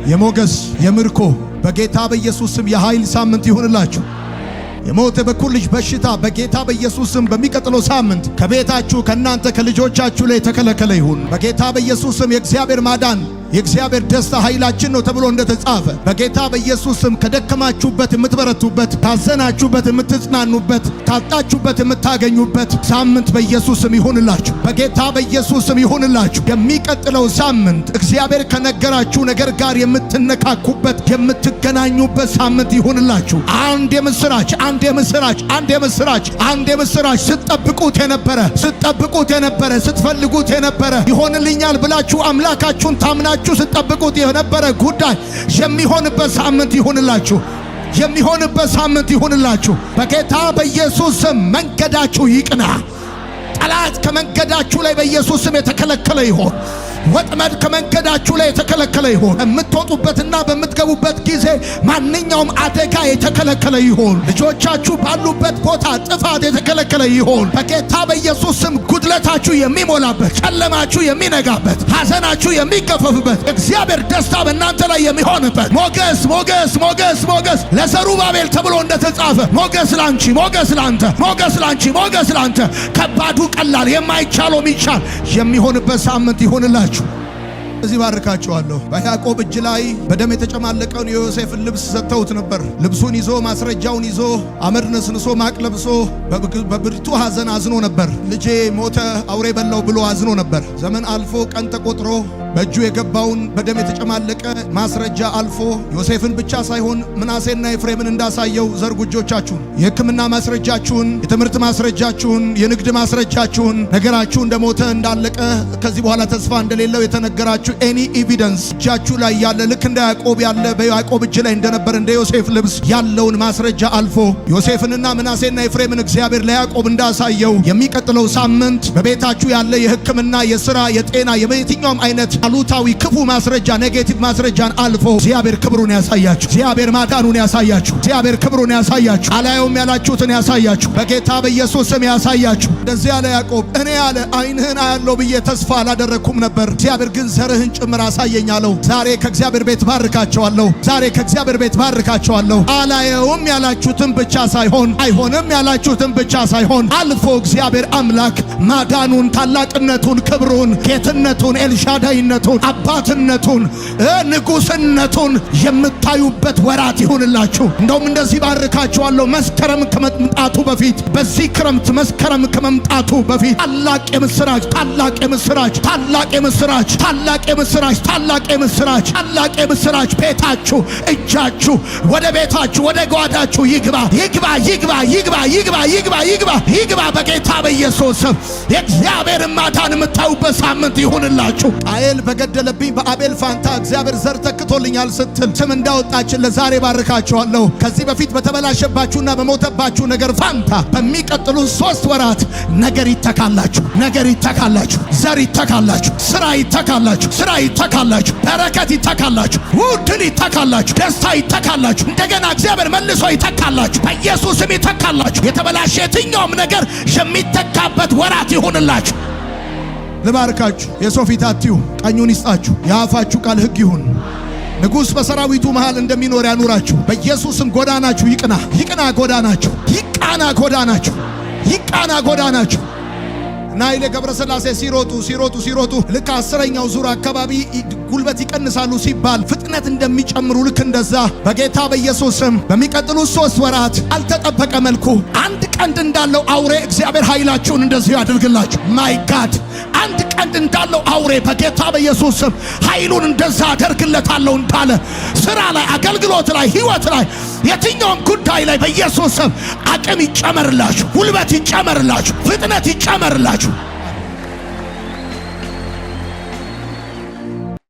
የሞገስ የምርኮ በጌታ በኢየሱስ ስም የኃይል ሳምንት ይሁንላችሁ። የሞት በኩል ልጅ በሽታ በጌታ በኢየሱስ ስም በሚቀጥለው ሳምንት ከቤታችሁ ከናንተ ከልጆቻችሁ ላይ የተከለከለ ይሁን። በጌታ በኢየሱስ ስም የእግዚአብሔር ማዳን የእግዚአብሔር ደስታ ኃይላችን ነው ተብሎ እንደተጻፈ በጌታ በኢየሱስ ስም ከደከማችሁበት የምትበረቱበት፣ ካዘናችሁበት የምትጽናኑበት፣ ካጣችሁበት የምታገኙበት ሳምንት በኢየሱስ ስም ይሁንላችሁ። በጌታ በኢየሱስ ስም ይሁንላችሁ። የሚቀጥለው ሳምንት እግዚአብሔር ከነገራችሁ ነገር ጋር የምትነካኩበት የምትገናኙበት ሳምንት ይሁንላችሁ። አንድ የምስራች ስትጠብቁት የነበረ ስትፈልጉት የነበረ ይሆንልኛል ብላችሁ አምላካችሁን ታምናችሁ ስትጠብቁት የነበረ ጉዳይ የሚሆንበት ሳምንት ይሁንላችሁ። በጌታ በኢየሱስ ስም መንገዳችሁ ይቅና። ጠላት ከመንገዳችሁ ላይ በኢየሱስ ስም የተከለከለ ይሆን። ወጥመድ ከመንገዳችሁ ላይ የተከለከለ ይሆን። የምትወጡበትና በምትገቡበት ጊዜ ማንኛውም አደጋ የተከለከለ ይሆን። ልጆቻችሁ ባሉበት ቦታ ጥፋት የተከለከለ ይሆን። በጌታ በኢየሱስ ስም ጉድለታችሁ የሚሞላበት፣ ጨለማችሁ የሚነጋበት፣ ሐዘናችሁ የሚገፈፍበት፣ እግዚአብሔር ደስታ በእናንተ ላይ የሚሆንበት ሞገስ ለዘሩባቤል ተብሎ እንደተጻፈ ሞገስ ላንቺ፣ ሞገስ ላንተ ከባዱ ቀላል፣ የማይቻለው የሚቻል የሚሆንበት ሳምንት ይሁንላችሁ። እዚህ ባርካቸዋለሁ። በያዕቆብ እጅ ላይ በደም የተጨማለቀውን የዮሴፍን ልብስ ሰጥተውት ነበር። ልብሱን ይዞ ማስረጃውን ይዞ አመድ ነስንሶ ማቅ ለብሶ በብርቱ ሐዘን አዝኖ ነበር። ልጄ ሞተ አውሬ በላው ብሎ አዝኖ ነበር። ዘመን አልፎ ቀን ተቆጥሮ በእጁ የገባውን በደም የተጨማለቀ ማስረጃ አልፎ ዮሴፍን ብቻ ሳይሆን ምናሴና ኤፍሬምን እንዳሳየው ዘርጉ እጆቻችሁን፣ የሕክምና ማስረጃችሁን፣ የትምህርት ማስረጃችሁን፣ የንግድ ማስረጃችሁን፣ ነገራችሁ እንደሞተ እንዳለቀ ከዚህ በኋላ ተስፋ እንደሌለው የተነገራችሁ ኤኒ ኤቪደንስ እጃችሁ ላይ ያለ ልክ እንደ ያዕቆብ ያለ በያዕቆብ እጅ ላይ እንደነበር እንደ ዮሴፍ ልብስ ያለውን ማስረጃ አልፎ ዮሴፍንና ምናሴና ኤፍሬምን እግዚአብሔር ለያዕቆብ እንዳሳየው የሚቀጥለው ሳምንት በቤታችሁ ያለ የሕክምና፣ የሥራ፣ የጤና፣ የየትኛውም አይነት አሉታዊ ክፉ ማስረጃ ኔጌቲቭ ማስረጃን አልፎ እግዚአብሔር ክብሩን ያሳያችሁ፣ እግዚአብሔር ማዳኑን ያሳያችሁ፣ እግዚአብሔር ክብሩን ያሳያችሁ፣ አላየውም ያላችሁትን ያሳያችሁ፣ በጌታ በኢየሱስ ስም ያሳያችሁ። እንደዚህ ያለ ያዕቆብ እኔ ያለ ዓይንህን አያለው ብዬ ተስፋ አላደረኩም ነበር፣ እግዚአብሔር ግን ዘርህን ጭምር አሳየኝ አለው። ዛሬ ከእግዚአብሔር ቤት ባርካቸዋለሁ። አላየውም ያላችሁትን ብቻ ሳይሆን አይሆንም ያላችሁትን ብቻ ሳይሆን አልፎ እግዚአብሔር አምላክ ማዳኑን፣ ታላቅነቱን፣ ክብሩን፣ ጌትነቱን፣ ኤልሻዳይነቱን፣ አባትነቱን፣ ንጉስነቱን የምታዩበት ወራት ይሁንላችሁ። እንደውም እንደዚህ ባርካቸዋለሁ። መስከረም ከመምጣቱ በፊት በዚህ ክረምት መስከረም ከመምጣቱ በፊት ታላቅ የምስራች ቤታችሁ፣ እጃችሁ ወደ ቤታችሁ ወደ ጓዳችሁ ይግባ በጌታ በኢየሱስ ስም። የእግዚአብሔር ማዳን የምታዩበት ሳምንት ይሁንላችሁ። ቃየል በገደለብኝ በአቤል ፋንታ እግዚአብሔር ዘር ተክቶልኛል ስትል ስም እንዳወጣችን ለዛሬ ባርካችኋለሁ። ከዚህ በፊት በተበላሸባችሁና በሞተባችሁ ነገር ፋንታ በሚቀጥሉ 3 ወራት ነገር ይተካላችሁ፣ ዘር ይተካላችሁ፣ ስራ ይተካላችሁ፣ በረከት ይተካላችሁ፣ ድል ይተካላችሁ፣ ደስታ ይተካላችሁ። እንደገና እግዚአብሔር መልሶ ይተካላችሁ፣ በኢየሱስም ይተካላችሁ። የተበላሸ የትኛውም ነገር የሚተካበት ወራት ይሁንላችሁ። ልባርካችሁ። የሰው ፊት አትዩ፣ ቀኙን ይስጣችሁ። የአፋችሁ ቃል ሕግ ይሁን። ንጉሥ በሰራዊቱ መሃል እንደሚኖር ያኑራችሁ። በኢየሱስም ጎዳናችሁ ይቃና ጎዳናችሁ። እና ኃይሌ ገብረስላሴ ሲሮጡ ልክ 10ኛው ዙር አካባቢ ጉልበት ይቀንሳሉ ሲባል ፍጥነት እንደሚጨምሩ ልክ እንደዛ በጌታ በኢየሱስም በሚቀጥሉት 3 ወራት አልተጠበቀ መልኩ አንድ ቀንድ እንዳለው አውሬ እግዚአብሔር ኃይላችሁን እንደዚህ ያድርግላችሁ። ማይ ጋድ አንድ ቀንድ እንዳለው አውሬ በጌታ በኢየሱስም ኃይሉን እንደዛ አደርግለታለሁ እንዳለ ስራ ላይ፣ አገልግሎት ላይ፣ ህይወት ላይ፣ የትኛውም ጉዳይ ላይ በኢየሱስም አቅም ይጨመርላችሁ፣ ጉልበት ይጨመርላችሁ፣ ፍጥነት ይጨመርላችሁ።